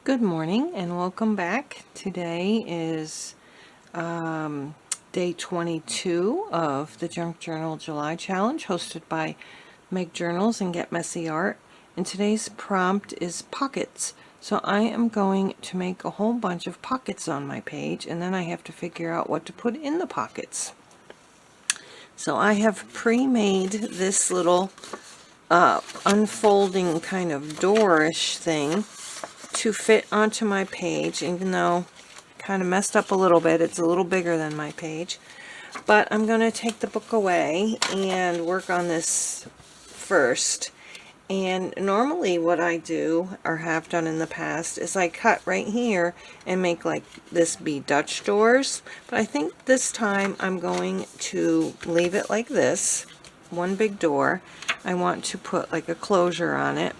Good morning and welcome back. Today is day 22 of the Junk Journal July Challenge hosted by Meg Journals and Get Messy Art. And today's prompt is pockets. So I am going to make a whole bunch of pockets on my page, and then I have to figure out what to put in the pockets. So I have pre-made this little unfolding kind of door-ish thing to fit onto my page, even though kind of messed up a little bit. It's a little bigger than my page, but I'm going to take the book away and work on this first. And normally what I do, or have done in the past, is I cut right here and make like this be Dutch doors, but I think this time I'm going to leave it like this, one big door. I want to put like a closure on it.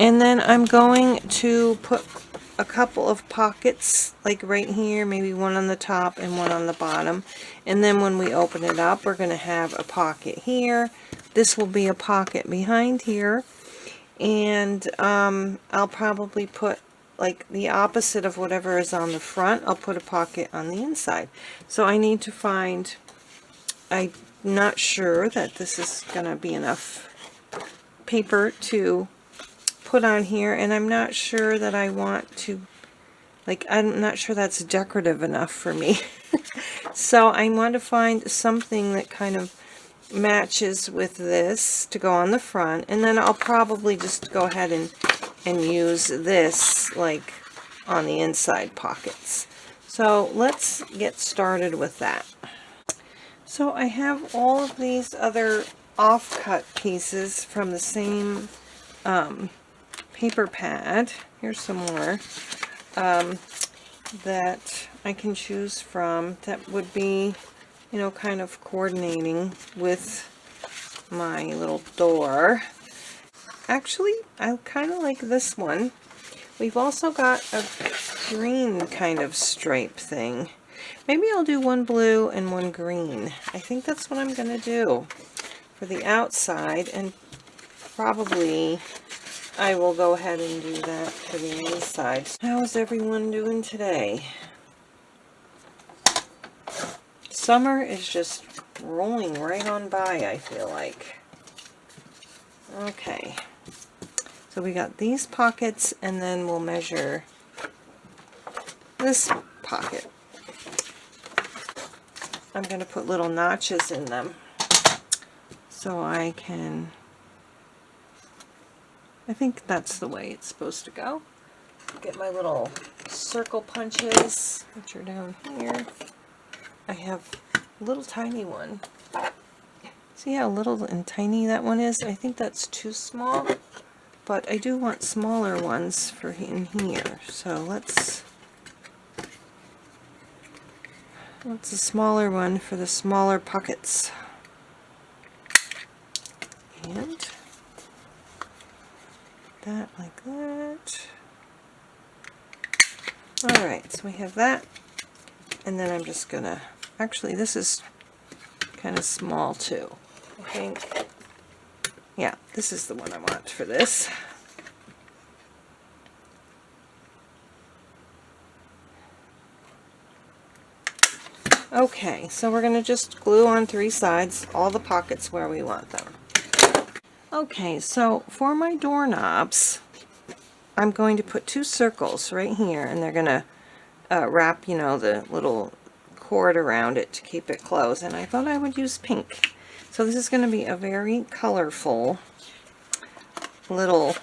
And then I'm going to put a couple of pockets, like right here, maybe one on the top and one on the bottom. And then when we open it up, we're going to have a pocket here. This will be a pocket behind here. And I'll probably put like the opposite of whatever is on the front. I'll put a pocket on the inside. So I need to find, I'm not sure that this is going to be enough paper to put on here, and I'm not sure that I want to, like, I'm not sure that's decorative enough for me. So I want to find something that kind of matches with this to go on the front, and then I'll probably just go ahead and use this like on the inside pockets. So let's get started with that. So I have all of these other offcut pieces from the same paper pad. Here's some more that I can choose from that would be, you know, kind of coordinating with my little door. Actually, I kind of like this one. We've also got a green kind of stripe thing. Maybe I'll do one blue and one green. I think that's what I'm going to do for the outside, and probably I will go ahead and do that for the inside. How is everyone doing today? Summer is just rolling right on by, I feel like. Okay. So we got these pockets, and then we'll measure this pocket. I'm going to put little notches in them so I can, I think that's the way it's supposed to go. Get my little circle punches, which are down here. I have a little tiny one. See how little and tiny that one is? I think that's too small, but I do want smaller ones for in here. So let's a smaller one for the smaller pockets. And that like that. Alright, so we have that. And then I'm just gonna, actually this is kind of small too, I think. Yeah, this is the one I want for this. Okay, so we're going to just glue on three sides all the pockets where we want them. Okay, so for my doorknobs, I'm going to put two circles right here, and they're going to wrap, you know, the little cord around it to keep it closed. And I thought I would use pink. So this is going to be a very colorful little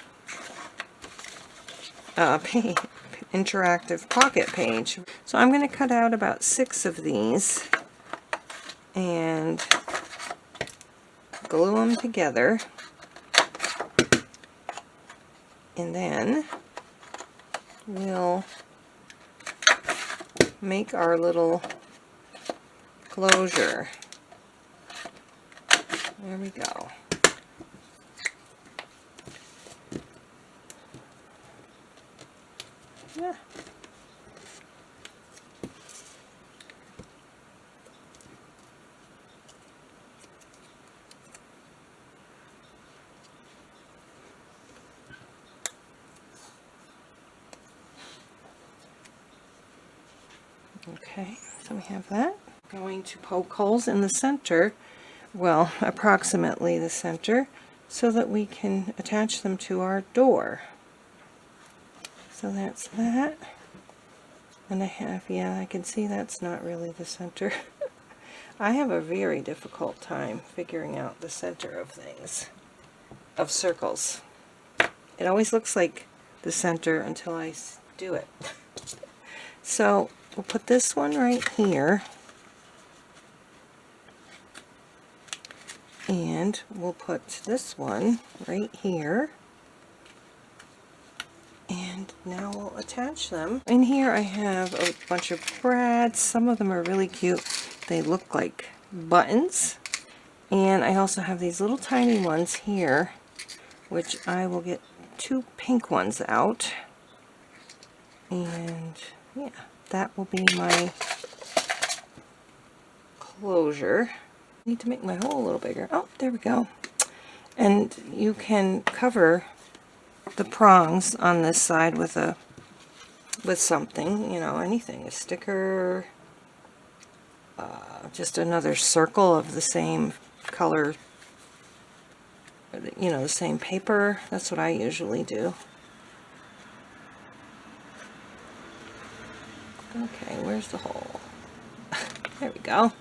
interactive pocket page. So I'm going to cut out about 6 of these and glue them together, and then we'll make our little closure. There we go. Yeah. Okay, so we have that. Going to poke holes in the center, well, approximately the center, so that we can attach them to our door. So that's that. And I have, yeah, I can see that's not really the center. I have a very difficult time figuring out the center of things, of circles. It always looks like the center until I do it. So we'll put this one right here. And we'll put this one right here. And now we'll attach them. In here I have a bunch of brads. Some of them are really cute. They look like buttons. And I also have these little tiny ones here, which I will get 2 pink ones out. And yeah, that will be my closure. I need to make my hole a little bigger. Oh, there we go. And you can cover the prongs on this side with something, you know, anything, a sticker, just another circle of the same color, you know, the same paper. That's what I usually do. Okay, where's the hole? There we go.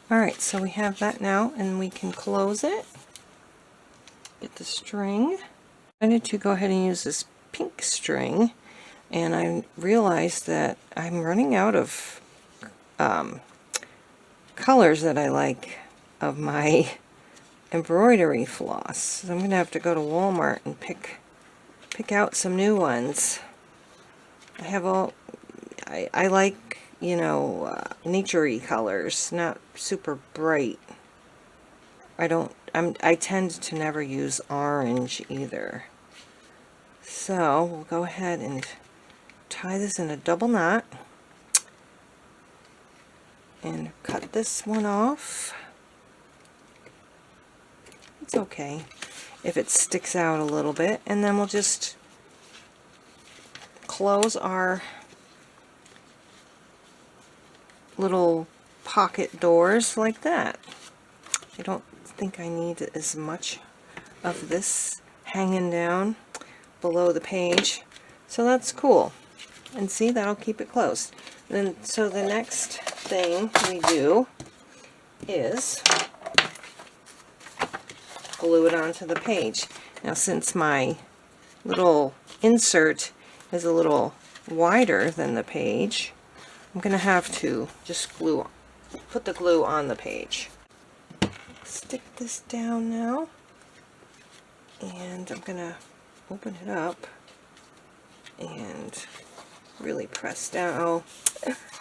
Alright, so we have that now, and we can close it. Get the string. I need to go ahead and use this pink string, and I realized that I'm running out of colors that I like of my embroidery floss. So I'm going to have to go to Walmart and pick out some new ones. I have all, I like, you know, nature-y colors, not super bright. I tend to never use orange either. So we'll go ahead and tie this in a double knot and cut this one off. It's okay if it sticks out a little bit, and then we'll just close our little pocket doors like that. I don't think I need as much of this hanging down below the page, so that's cool. And see, that'll keep it closed. Then, so the next thing we do is glue it onto the page. Now, since my little insert is a little wider than the page, I'm going to have to just put the glue on the page. Stick this down now, and I'm going to open it up and really press down. Oh,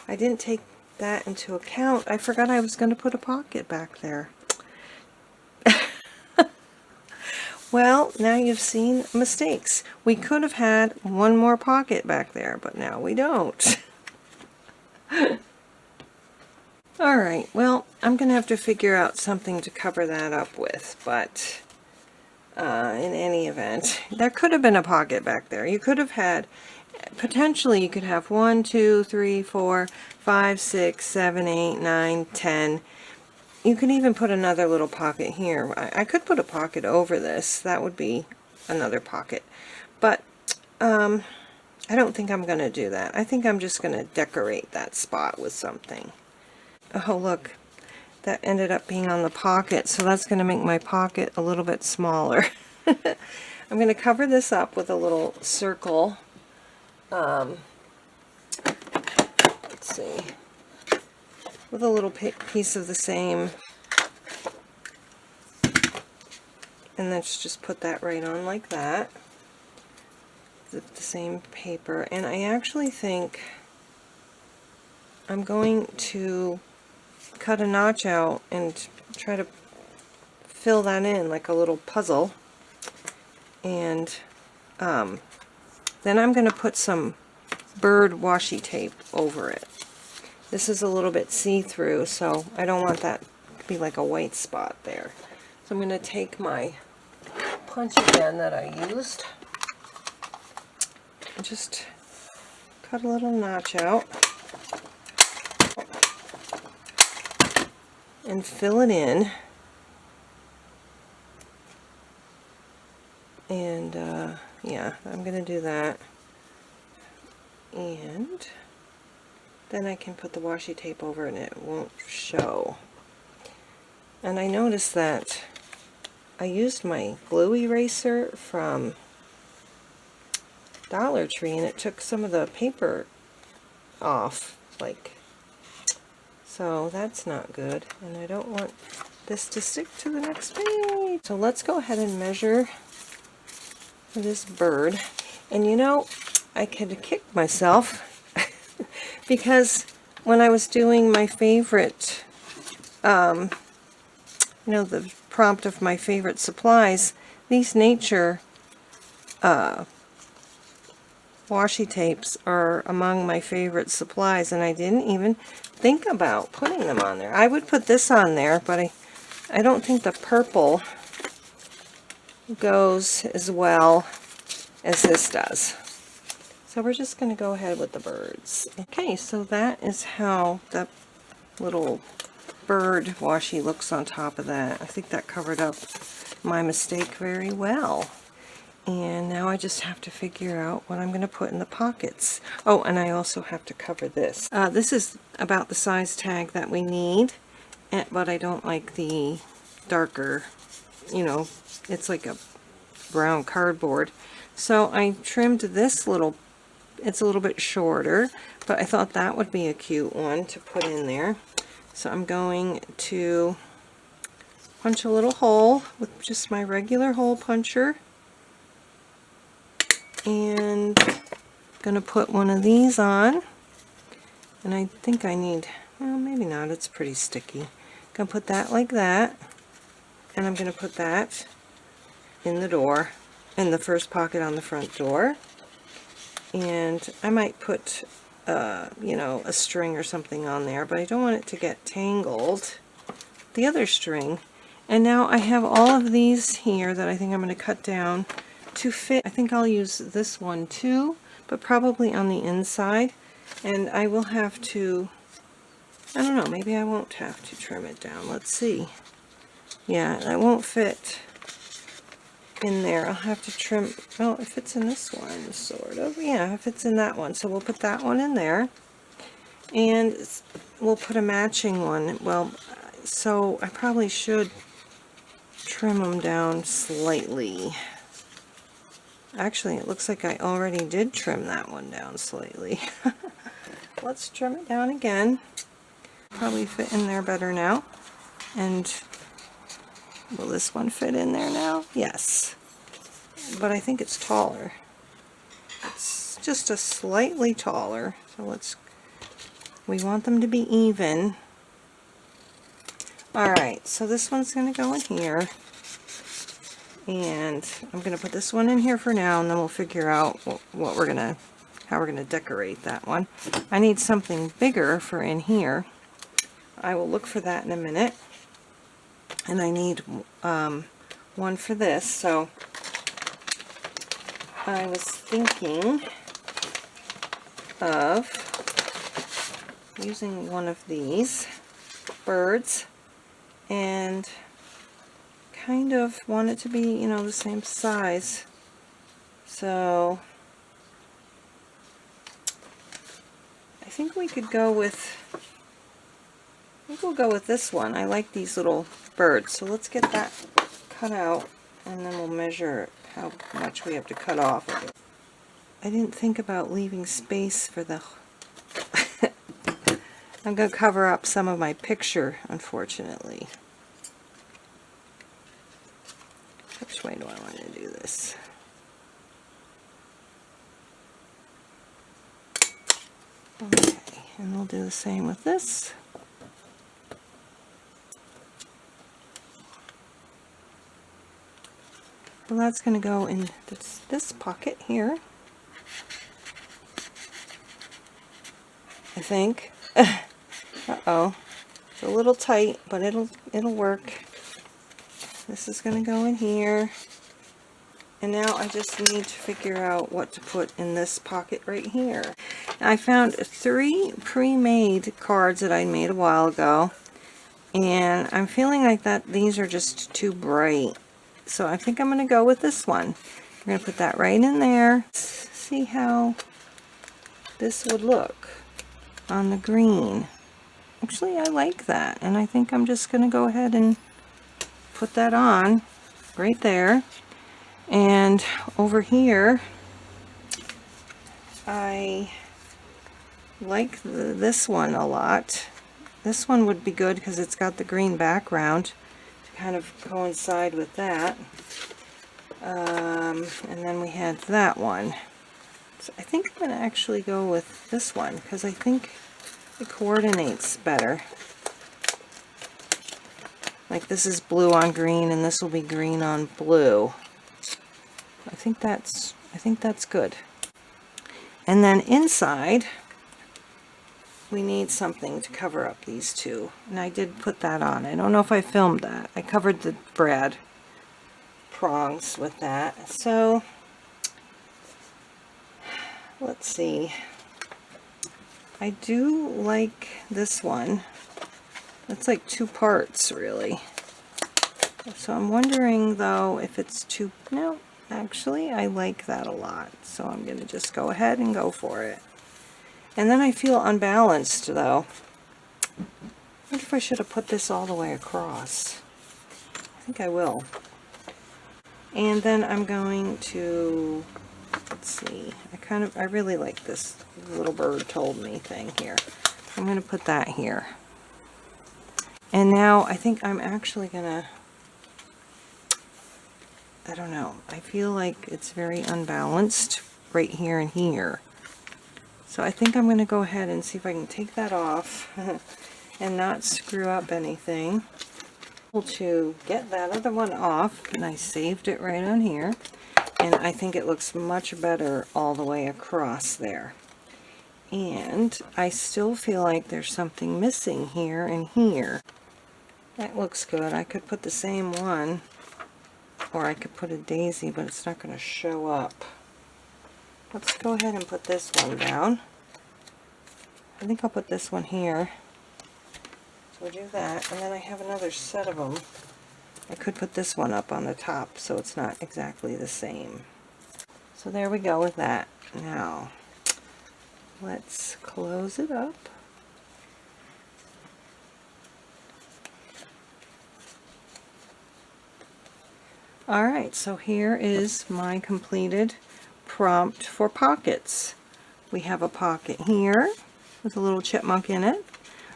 I didn't take that into account. I forgot I was going to put a pocket back there. Well, now you've seen mistakes. We could have had one more pocket back there, but now we don't. Alright, well, I'm going to have to figure out something to cover that up with, but in any event, there could have been a pocket back there. You could have had, potentially you could have 1, 2, 3, 4, 5, 6, 7, 8, 9, 10. You could even put another little pocket here. I could put a pocket over this. That would be another pocket. But I don't think I'm going to do that. I think I'm just going to decorate that spot with something. Oh, look. That ended up being on the pocket, so that's going to make my pocket a little bit smaller. I'm going to cover this up with a little circle. Let's see. With a little piece of the same, and let's just put that right on like that, the same paper. And I actually think I'm going to cut a notch out and try to fill that in like a little puzzle, and then I'm going to put some bird washi tape over it. This is a little bit see-through, so I don't want that to be like a white spot there. So I'm going to take my punch again that I used. Just cut a little notch out and fill it in. And yeah, I'm going to do that. And then I can put the washi tape over and it won't show. And I noticed that I used my glue eraser from Dollar Tree and it took some of the paper off, so that's not good, and I don't want this to stick to the next page. So let's go ahead and measure for this bird. And you know, I could kick myself because when I was doing my favorite, you know, the prompt of my favorite supplies, these nature washi tapes are among my favorite supplies, and I didn't even think about putting them on there. I would put this on there, but I don't think the purple goes as well as this does. So we're just going to go ahead with the birds. Okay, so that is how the little bird washi looks on top of that. I think that covered up my mistake very well. And now I just have to figure out what I'm going to put in the pockets. Oh, and I also have to cover this. This is about the size tag that we need, but I don't like the darker, you know, it's like a brown cardboard. So I trimmed this little, it's a little bit shorter, but I thought that would be a cute one to put in there. So I'm going to punch a little hole with just my regular hole puncher. And I'm going to put one of these on, and I think I need, well, maybe not, it's pretty sticky. I'm going to put that like that, and I'm going to put that in the door, in the first pocket on the front door. And I might put, you know, a string or something on there, but I don't want it to get tangled, the other string. And now I have all of these here that I think I'm going to cut down to fit. I think I'll use this one too, but probably on the inside, and I will have to, I don't know, maybe I won't have to trim it down. Let's see. Yeah, that won't fit in there. I'll have to trim, oh, it fits in this one, sort of. Yeah, it fits in that one, so we'll put that one in there, and we'll put a matching one. Well, so I probably should trim them down slightly. Actually, it looks like I already did trim that one down slightly. Let's trim it down again. Probably fit in there better now. And will this one fit in there now? Yes. But I think it's taller. It's just a slightly taller. So we want them to be even. Alright, so this one's going to go in here. And I'm going to put this one in here for now, and then we'll figure out how we're going to decorate that one. I need something bigger for in here. I will look for that in a minute. And I need one for this, so I was thinking of using one of these birds and kind of want it to be, you know, the same size. So I think we could go with, I think we'll go with this one. I like these little birds. So let's get that cut out, and then we'll measure how much we have to cut off of it. I didn't think about leaving space for the I'm going to cover up some of my picture, unfortunately. Which way do I want to do this? Okay, and we'll do the same with this. Well, that's going to go in this pocket here, I think. Uh-oh, it's a little tight, but it'll work. This is going to go in here, And now I just need to figure out what to put in this pocket right here. I found 3 pre-made cards that I made a while ago, and I'm feeling like these are just too bright. So I think I'm going to go with this one. I'm going to put that right in there. Let's see how this would look on the green. Actually, I like that, and I think I'm just going to go ahead and put that on right there. And over here, I like this one a lot. This one would be good because it's got the green background to kind of coincide with that. And then we had that one. So I think I'm going to actually go with this one because I think it coordinates better. Like this is blue on green and this will be green on blue. I think that's good. And then inside we need something to cover up these two. And I did put that on. I don't know if I filmed that. I covered the brad prongs with that. So let's see. I do like this one. It's like 2 parts really. So I'm wondering though if it's too, no, actually I like that a lot. So I'm going to just go ahead and go for it. And then I feel unbalanced though. I wonder if I should have put this all the way across. I think I will. And then I'm going to, let's see, I really like this little bird told me thing here. I'm going to put that here. And now I think I'm actually going to, I don't know, I feel like it's very unbalanced right here and here. So I think I'm going to go ahead and see if I can take that off and not screw up anything. To get that other one off, and I saved it right on here, and I think it looks much better all the way across there. And I still feel like there's something missing here and here. That looks good. I could put the same one, or I could put a daisy, but it's not going to show up. Let's go ahead and put this one down. I think I'll put this one here. So we'll do that, and then I have another set of them. I could put this one up on the top so it's not exactly the same. So there we go with that. Now, let's close it up. Alright, so here is my completed prompt for pockets. We have a pocket here with a little chipmunk in it.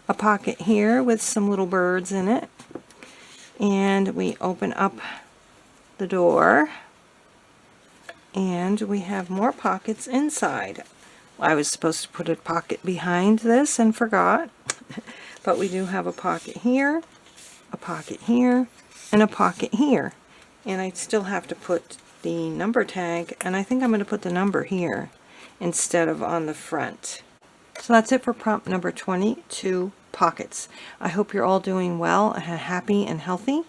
A pocket here with some little birds in it, and we open up the door and we have more pockets inside. I was supposed to put a pocket behind this and forgot, but we do have a pocket here, a pocket here, and a pocket here, and I still have to put the number tag, and I think I'm going to put the number here instead of on the front. So that's it for prompt number 22, pockets. I hope you're all doing well and happy and healthy,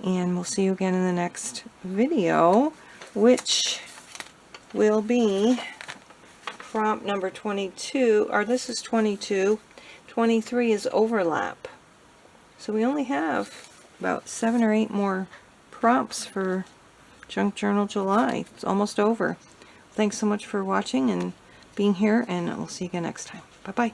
and we'll see you again in the next video, which will be prompt number 22, or this is 22, 23 is overlap. So we only have about 7 or 8 more prompts for Junk Journal July. It's almost over. Thanks so much for watching and being here, and we'll see you again next time. Bye-bye.